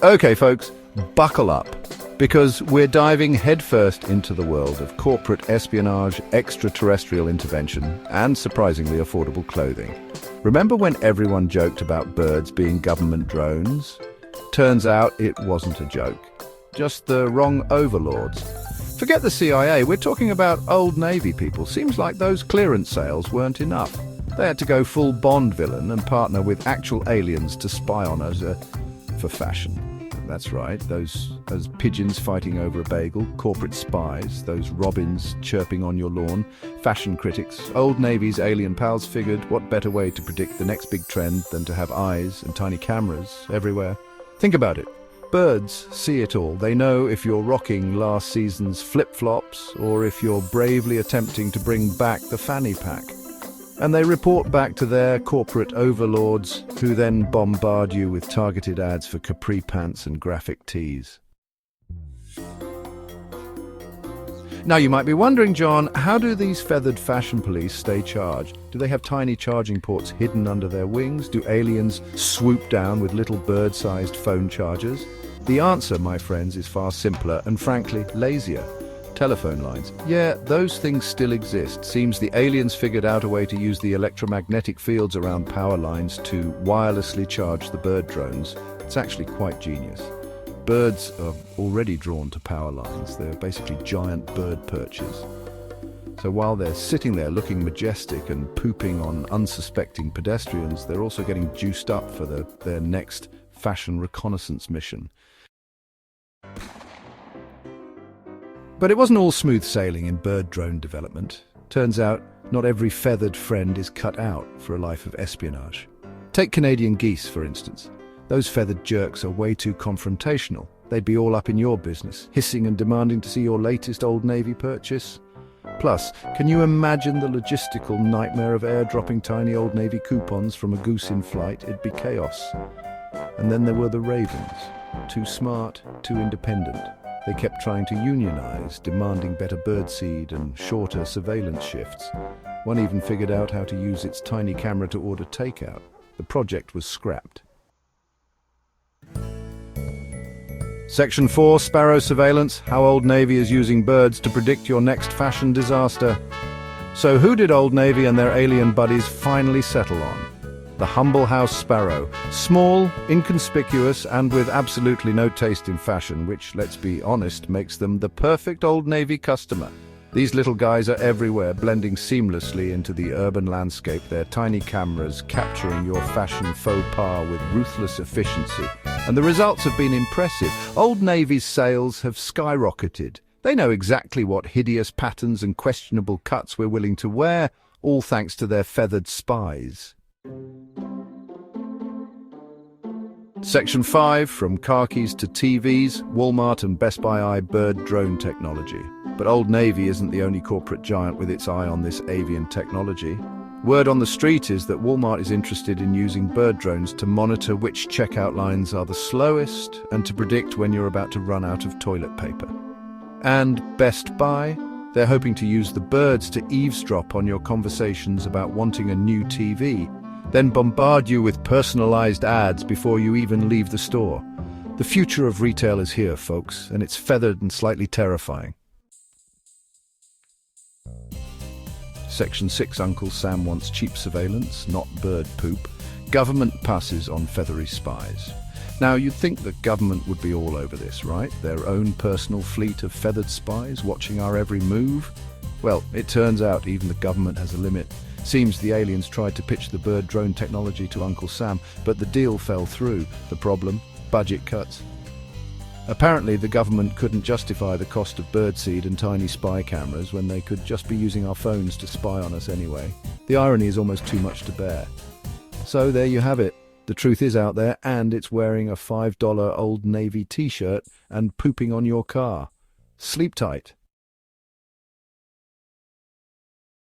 Okay, folks, buckle up, because we're diving headfirst into the world of corporate espionage, extraterrestrial intervention, and surprisingly affordable clothing. Remember when everyone joked about birds being government drones? Turns out it wasn't a joke, just the wrong overlords. Forget the CIA, we're talking about Old Navy people. Seems like those clearance sales weren't enough. They had to go full Bond villain and partner with actual aliens to spy on us for fashion. That's right, those pigeons fighting over a bagel, corporate spies, those robins chirping on your lawn, fashion critics. Old Navy's alien pals figured what better way to predict the next big trend than to have eyes and tiny cameras everywhere. Think about it. Birds see it all. They know if you're rocking last season's flip-flops or if you're bravely attempting to bring back the fanny pack. And they report back to their corporate overlords, who then bombard you with targeted ads for capri pants and graphic tees. Now you might be wondering, John, how do these feathered fashion police stay charged? Do they have tiny charging ports hidden under their wings? Do aliens swoop down with little bird-sized phone chargers? The answer, my friends, is far simpler and frankly lazier. Telephone lines. Yeah, those things still exist. Seems the aliens figured out a way to use the electromagnetic fields around power lines to wirelessly charge the bird drones. It's actually quite genius. Birds are already drawn to power lines. They're basically giant bird perches. So while they're sitting there looking majestic and pooping on unsuspecting pedestrians, they're also getting juiced up for their next fashion reconnaissance mission. But it wasn't all smooth sailing in bird drone development. Turns out, not every feathered friend is cut out for a life of espionage. Take Canadian geese, for instance. Those feathered jerks are way too confrontational. They'd be all up in your business, hissing and demanding to see your latest Old Navy purchase. Plus, can you imagine the logistical nightmare of airdropping tiny Old Navy coupons from a goose in flight? It'd be chaos. And then there were the ravens. Too smart, too independent. They kept trying to unionize, demanding better birdseed and shorter surveillance shifts. One even figured out how to use its tiny camera to order takeout. The project was scrapped. Section 4, Sparrow Surveillance, how Old Navy is using birds to predict your next fashion disaster. So who did Old Navy and their alien buddies finally settle on? The humble house sparrow. Small, inconspicuous, and with absolutely no taste in fashion, which, let's be honest, makes them the perfect Old Navy customer. These little guys are everywhere, blending seamlessly into the urban landscape, their tiny cameras capturing your fashion faux pas with ruthless efficiency. And the results have been impressive. Old Navy's sales have skyrocketed. They know exactly what hideous patterns and questionable cuts we're willing to wear, all thanks to their feathered spies. Section 5, from car keys to TVs, Walmart and Best Buy eye bird drone technology. But Old Navy isn't the only corporate giant with its eye on this avian technology. Word on the street is that Walmart is interested in using bird drones to monitor which checkout lines are the slowest and to predict when you're about to run out of toilet paper. And Best Buy? They're hoping to use the birds to eavesdrop on your conversations about wanting a new TV, then bombard you with personalized ads before you even leave the store. The future of retail is here, folks, and it's feathered and slightly terrifying. Section 6, Uncle Sam wants cheap surveillance, not bird poop. Government passes on feathery spies. Now, you'd think that government would be all over this, right? Their own personal fleet of feathered spies watching our every move? Well, it turns out even the government has a limit. Seems the aliens tried to pitch the bird drone technology to Uncle Sam, but the deal fell through. The problem? Budget cuts. Apparently, the government couldn't justify the cost of birdseed and tiny spy cameras when they could just be using our phones to spy on us anyway. The irony is almost too much to bear. So there you have it. The truth is out there, and it's wearing a $5 Old Navy t-shirt and pooping on your car. Sleep tight.